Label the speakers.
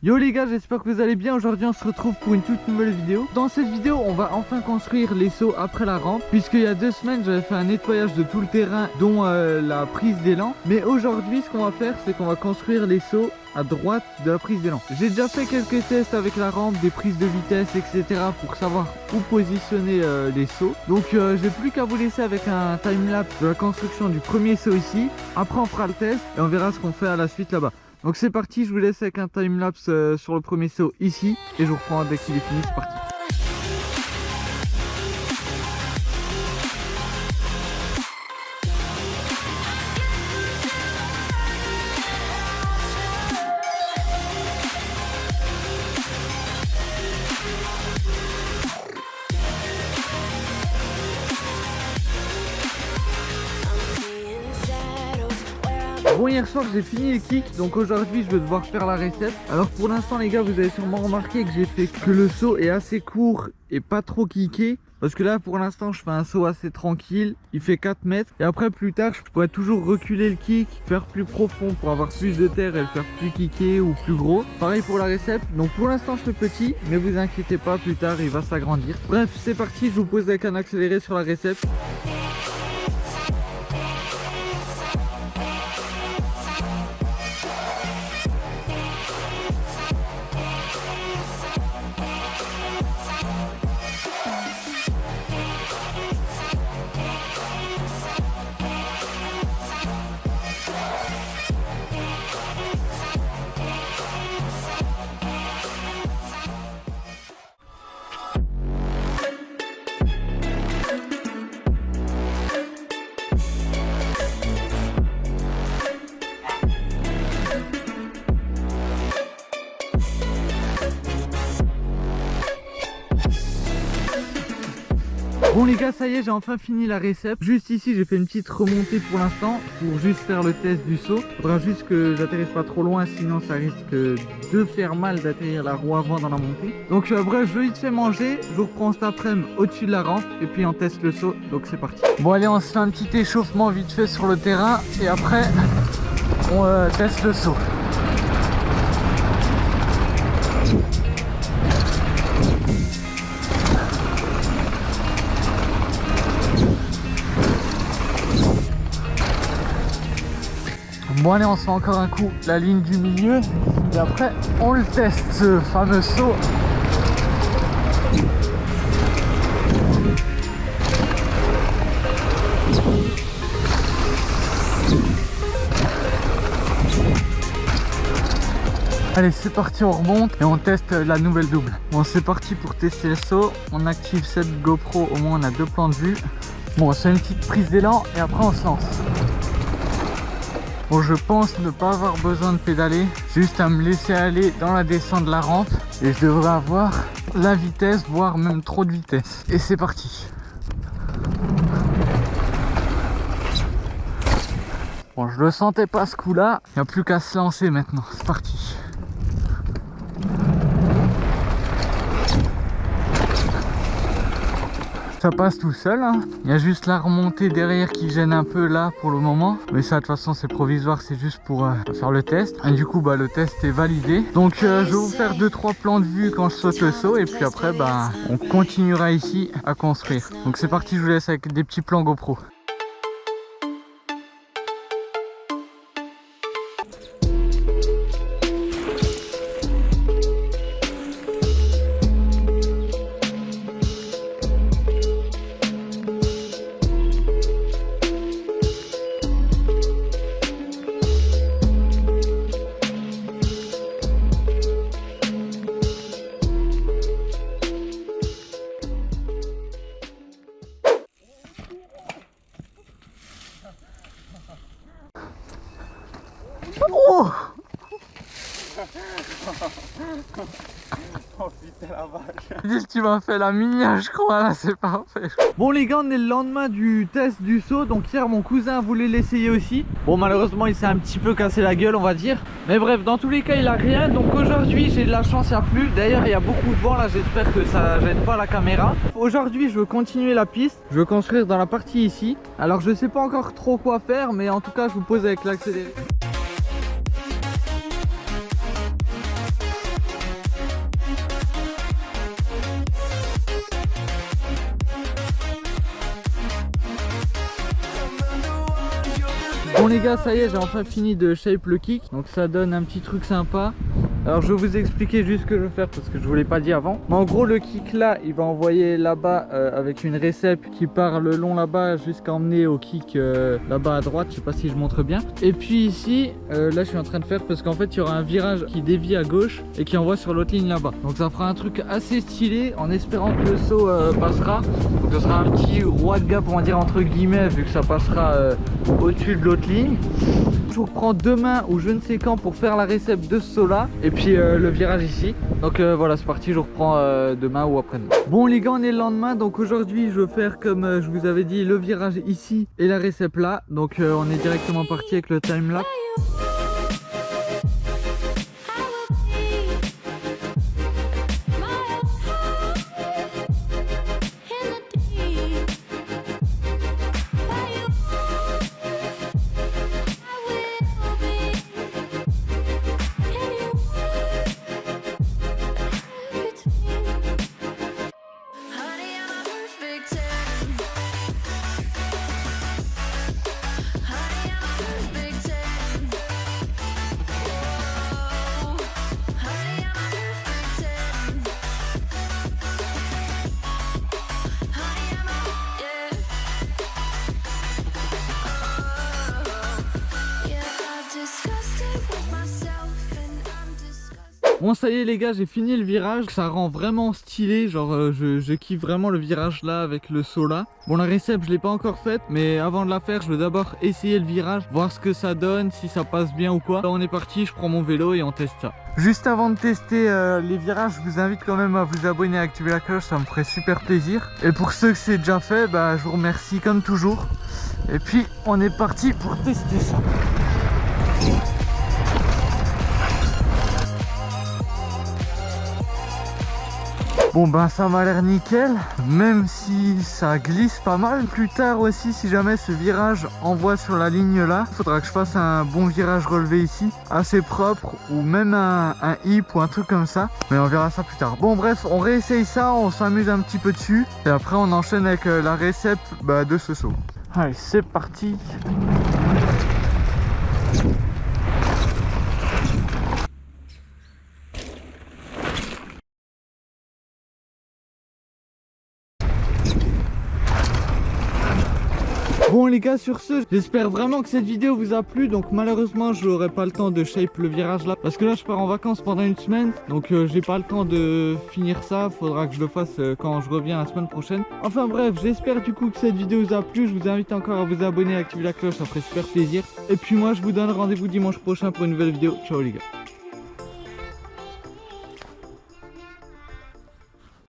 Speaker 1: Yo les gars, j'espère que vous allez bien. Aujourd'hui on se retrouve pour une toute nouvelle vidéo. Dans cette vidéo on va enfin construire les sauts après la rampe, puisqu'il y a 2 semaines j'avais fait un nettoyage de tout le terrain, dont la prise d'élan. Mais aujourd'hui ce qu'on va faire, c'est qu'on va construire les sauts à droite de la prise d'élan. J'ai déjà fait quelques tests avec la rampe, des prises de vitesse, etc. pour savoir où positionner les sauts. Donc j'ai plus qu'à vous laisser avec un timelapse de la construction du premier saut ici. Après on fera le test et on verra ce qu'on fait à la suite là-bas. Donc c'est parti, je vous laisse avec un timelapse sur le premier saut ici et je vous reprends dès qu'il est fini, c'est parti. Bon, hier soir j'ai fini les kicks, donc aujourd'hui je vais devoir faire la recette. Alors pour l'instant les gars, vous avez sûrement remarqué que j'ai fait que le saut est assez court et pas trop kické. Parce que là pour l'instant je fais un saut assez tranquille, il fait 4 mètres. Et après plus tard je pourrais toujours reculer le kick, faire plus profond pour avoir plus de terre et le faire plus kické ou plus gros. Pareil pour la recette, donc pour l'instant je fais petit, mais vous inquiétez pas, plus tard il va s'agrandir. Bref, c'est parti, je vous pose avec un accéléré sur la recette. Bon les gars, ça y est, j'ai enfin fini la récep. Juste ici j'ai fait une petite remontée pour l'instant pour juste faire le test du saut. Faudra juste que j'atterrisse pas trop loin, sinon ça risque de faire mal d'atterrir la roue avant dans la montée. Donc bref, je vais vite fait manger, je vous reprends cet après-midi au-dessus de la rampe et puis on teste le saut, donc c'est parti. Bon allez, on se fait un petit échauffement vite fait sur le terrain et après on teste le saut. Bon allez, on se fait encore un coup la ligne du milieu et après on le teste, ce fameux saut. Allez, c'est parti, on remonte et on teste la nouvelle double. Bon, c'est parti pour tester le saut. On active cette GoPro, au moins on a 2 plans de vue. Bon, c'est une petite prise d'élan et après on se lance. Bon, je pense ne pas avoir besoin de pédaler, juste à me laisser aller dans la descente de la rampe et je devrais avoir la vitesse, voire même trop de vitesse. Et c'est parti. Bon, je le sentais pas ce coup là, il n'y a plus qu'à se lancer maintenant, c'est parti. Ça passe tout seul, hein. Il y a juste la remontée derrière qui gêne un peu là pour le moment, mais ça de toute façon c'est provisoire, c'est juste pour faire le test. Et du coup bah le test est validé, donc je vais vous faire 2-3 plans de vue quand je saute le saut et puis après bah on continuera ici à construire. Donc c'est parti, je vous laisse avec des petits plans GoPro. Oh
Speaker 2: Oh putain la vache.
Speaker 1: Dis, tu m'as fait la minière, je crois, là, c'est parfait. Bon les gars, on est le lendemain du test du saut. Donc hier mon cousin voulait l'essayer aussi. Bon malheureusement il s'est un petit peu cassé la gueule, on va dire. Mais bref, dans tous les cas il a rien. Donc aujourd'hui j'ai de la chance, il n'y a plus. D'ailleurs il y a beaucoup de vent là, j'espère que ça gêne pas la caméra. Aujourd'hui je veux continuer la piste. Je veux construire dans la partie ici. Alors je sais pas encore trop quoi faire, mais en tout cas je vous pose avec l'accéléré. Bon les gars, ça y est, j'ai enfin fini de shape le kick. Donc ça donne un petit truc sympa. Alors je vais vous expliquer juste ce que je vais faire parce que je vous l'ai pas dit avant. Mais en gros le kick là, il va envoyer là-bas avec une récep qui part le long là-bas jusqu'à emmener au kick là-bas à droite. Je sais pas si je montre bien. Et puis ici, là je suis en train de faire parce qu'en fait il y aura un virage qui dévie à gauche et qui envoie sur l'autre ligne là-bas. Donc ça fera un truc assez stylé en espérant que le saut passera. Donc ce sera un petit roi de gap on va dire entre guillemets vu que ça passera au-dessus de l'autre ligne. Je vous reprends demain ou je ne sais quand pour faire la récep de ce saut là et puis le virage ici. Donc voilà, c'est parti, je vous reprends demain ou après-demain. Bon les gars, on est le lendemain, donc aujourd'hui je vais faire comme je vous avais dit, le virage ici et la récep là. Donc on est directement parti avec le timelapse. Bon ça y est les gars, j'ai fini le virage, ça rend vraiment stylé, genre je kiffe vraiment le virage là avec le saut là. Bon la récep je l'ai pas encore faite, mais avant de la faire je vais d'abord essayer le virage, voir ce que ça donne, si ça passe bien ou quoi. Là on est parti, je prends mon vélo et on teste ça. Juste avant de tester les virages, je vous invite quand même à vous abonner et à activer la cloche, ça me ferait super plaisir. Et pour ceux que c'est déjà fait, bah je vous remercie comme toujours. Et puis on est parti pour tester ça. Bon ben ça m'a l'air nickel, même si ça glisse pas mal. Plus tard aussi, si jamais ce virage envoie sur la ligne là, il faudra que je fasse un bon virage relevé ici, assez propre, ou même un hip ou un truc comme ça. Mais on verra ça plus tard. Bon bref, on réessaye ça, on s'amuse un petit peu dessus. Et après on enchaîne avec la récep de ce saut. Allez, c'est parti. Bon les gars, sur ce, j'espère vraiment que cette vidéo vous a plu. Donc malheureusement je n'aurai pas le temps de shape le virage là, parce que là je pars en vacances pendant une semaine. Donc j'ai pas le temps de finir ça, faudra que je le fasse quand je reviens la semaine prochaine. Enfin bref, j'espère du coup que cette vidéo vous a plu. Je vous invite encore à vous abonner et à activer la cloche, ça ferait super plaisir. Et puis moi je vous donne rendez-vous dimanche prochain pour une nouvelle vidéo. Ciao les gars.